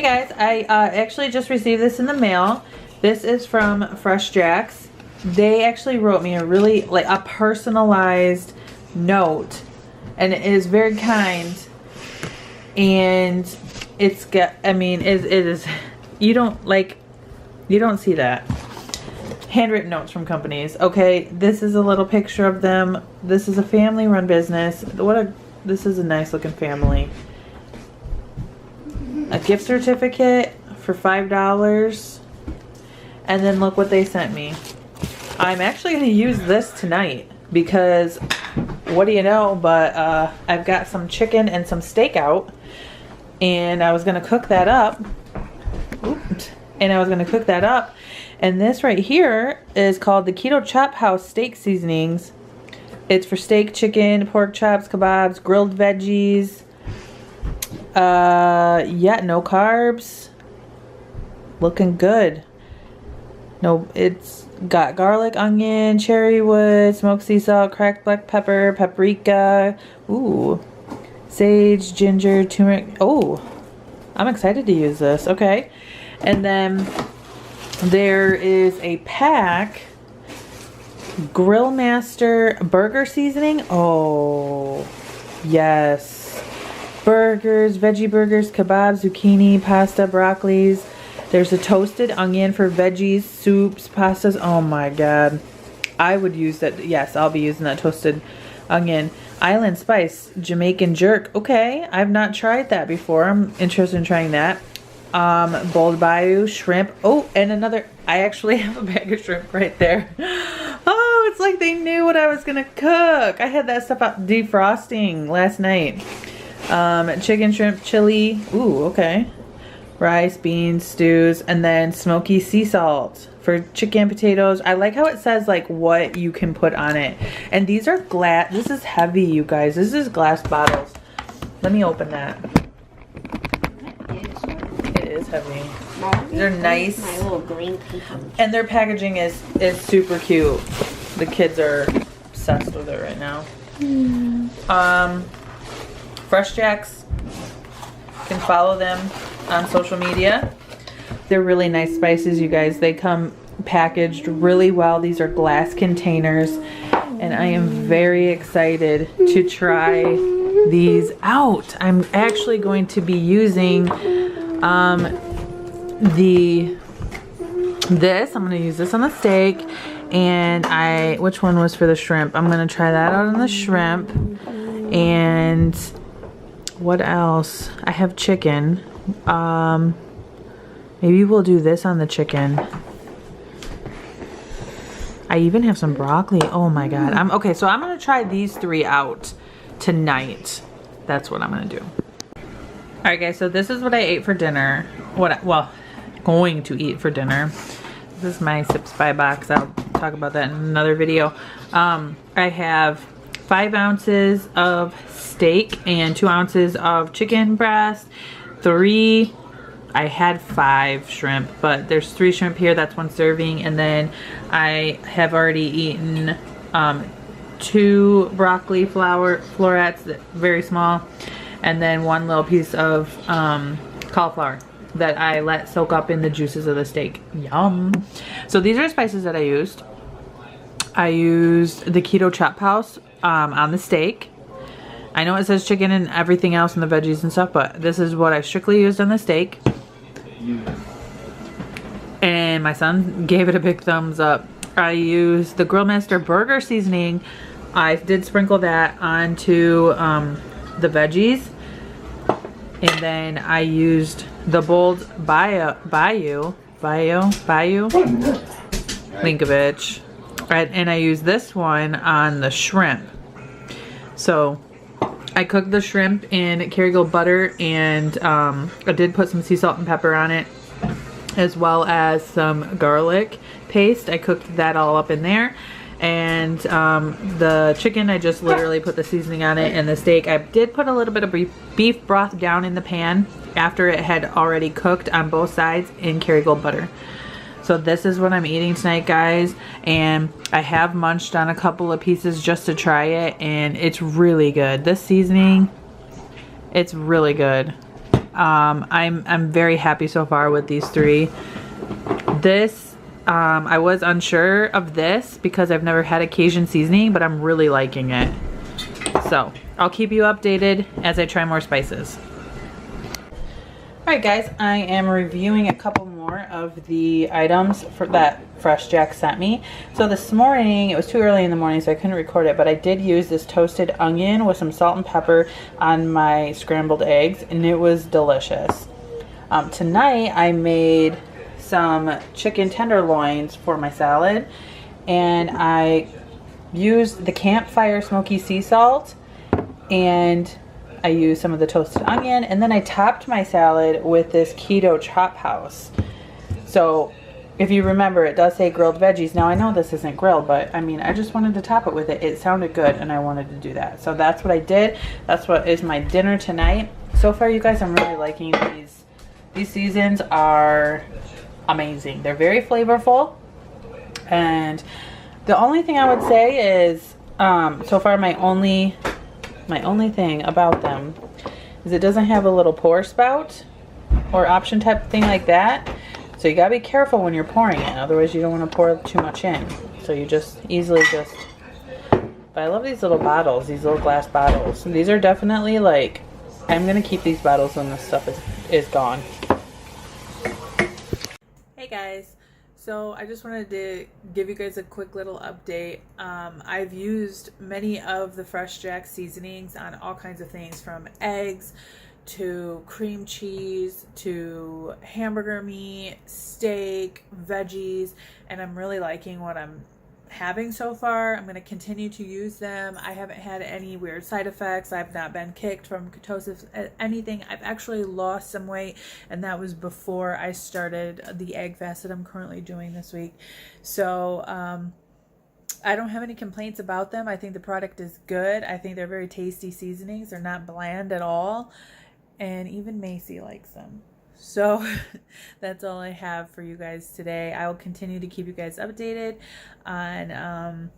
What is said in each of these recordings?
guys, I actually just received this in the mail. This is from Fresh Jax. They actually wrote me a really, like, a personalized note, and it is very kind, and it's got, I mean, it is, you don't see that. Handwritten notes from companies. Okay, this is a little picture of them. This is a family run business. This is a nice looking family. A gift certificate for $5. And then look what they sent me. I'm actually going to use this tonight because what do you know, but I've got some chicken and some steak out, and I was going to cook that up. Oops. And I was going to cook that up. And this right here is called the Keto Chop House Steak Seasonings. It's for steak, chicken, pork chops, kebabs, grilled veggies. Yeah, no carbs. Looking good. No, it's got garlic, onion, cherry wood, smoked sea salt, cracked black pepper, paprika. Ooh. Sage, ginger, turmeric. Oh, I'm excited to use this. Okay. And then there is a pack, Grill Master burger seasoning. Oh, yes. Burgers, veggie burgers, kebabs, zucchini, pasta, broccolis. There's a toasted onion for veggies, soups, pastas. Oh my God. I would use that. Yes, I'll be using that toasted onion. Island spice, Jamaican jerk. Okay, I've not tried that before. I'm interested in trying that. Bold Bayou shrimp. Oh, and another, I actually have a bag of shrimp right there. Oh, it's like they knew what I was gonna cook. I had that stuff out defrosting last night. Chicken, shrimp, chili. Ooh, okay. Rice, beans, stews, and then smoky sea salt for chicken, potatoes. I like how it says like what you can put on it. And these are glass. This is heavy, you guys. This is glass bottles. Let me open that. Heavy. These are nice. My little green paper. And their packaging is super cute. The kids are obsessed with it right now. Fresh Jax. You can follow them on social media. They're really nice spices, you guys. They come packaged really well. These are glass containers, and I am very excited to try these out. I'm actually going to be using I'm gonna use this on the steak, and which one was for the shrimp? I'm gonna try that out on the shrimp. And what else? I have chicken. Maybe we'll do this on the chicken. I even have some broccoli. Oh my God. Okay, so I'm gonna try these 3 out tonight. That's what I'm gonna do. Alright guys, so this is what I ate for dinner. Going to eat for dinner. This is my Sips by box. I'll talk about that in another video. I have 5 ounces of steak and 2 ounces of chicken breast. I had 5 shrimp, but there's 3 shrimp here. That's 1 serving. And then I have already eaten 2 broccoli florets, very small. And then 1 little piece of cauliflower that I let soak up in the juices of the steak. Yum. So these are spices that I used. I used the Keto Chop House on the steak. I know it says chicken and everything else and the veggies and stuff, but this is what I strictly used on the steak. And my son gave it a big thumbs up. I used the Grill Master burger seasoning. I did sprinkle that onto the veggies, and then I used the Bold Bayou Linkovich, and I used this one on the shrimp. So I cooked the shrimp in Kerrygold butter, and I did put some sea salt and pepper on it, as well as some garlic paste. I cooked that all up in there. And the chicken, I just literally put the seasoning on it, and the steak, I did put a little bit of beef broth down in the pan after it had already cooked on both sides in Kerrygold butter. So this is what I'm eating tonight, guys, and I have munched on a couple of pieces just to try it, and it's really good. This seasoning, it's really good. I'm very happy so far with these three. This, I was unsure of this because I've never had a Cajun seasoning, but I'm really liking it. So I'll keep you updated as I try more spices. Alright guys, I am reviewing a couple more of the items that Fresh Jax sent me. So this morning, it was too early in the morning so I couldn't record it, but I did use this toasted onion with some salt and pepper on my scrambled eggs, and it was delicious. Tonight I made some chicken tenderloins for my salad, and I used the campfire smoky sea salt, and I used some of the toasted onion, and then I topped my salad with this keto chop house. So if you remember, it does say grilled veggies. Now I know this isn't grilled, but I mean, I just wanted to top it with it. It sounded good and I wanted to do that. So that's what I did. That's what is my dinner tonight. So far, you guys, I'm really liking these. These seasons are amazing. They're very flavorful. And the only thing I would say is, so far my only thing about them is it doesn't have a little pour spout or option type thing like that. So you gotta be careful when you're pouring it. Otherwise you don't want to pour too much in. So you just easily just, but I love these little bottles, these little glass bottles. These are definitely like, I'm gonna keep these bottles when this stuff is gone. Hey guys. So I just wanted to give you guys a quick little update. I've used many of the Fresh Jax seasonings on all kinds of things, from eggs to cream cheese to hamburger meat, steak, veggies, and I'm really liking what I'm having so far. I'm going to continue to use them. I haven't had any weird side effects. I've not been kicked from ketosis, anything. I've actually lost some weight, and that was before I started the egg fast that I'm currently doing this week. So I don't have any complaints about them. I think the product is good. I think they're very tasty seasonings. They're not bland at all, and even Macy likes them. So that's all I have for you guys today. I will continue to keep you guys updated on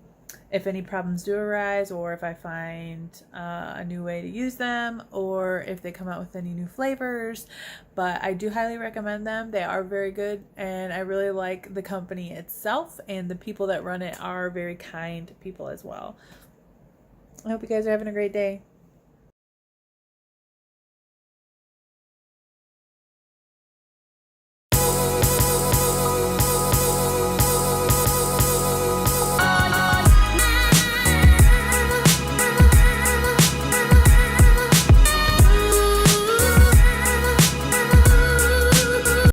if any problems do arise, or if I find a new way to use them, or if they come out with any new flavors. But I do highly recommend them. They are very good, and I really like the company itself, and the people that run it are very kind people as well. I hope you guys are having a great day.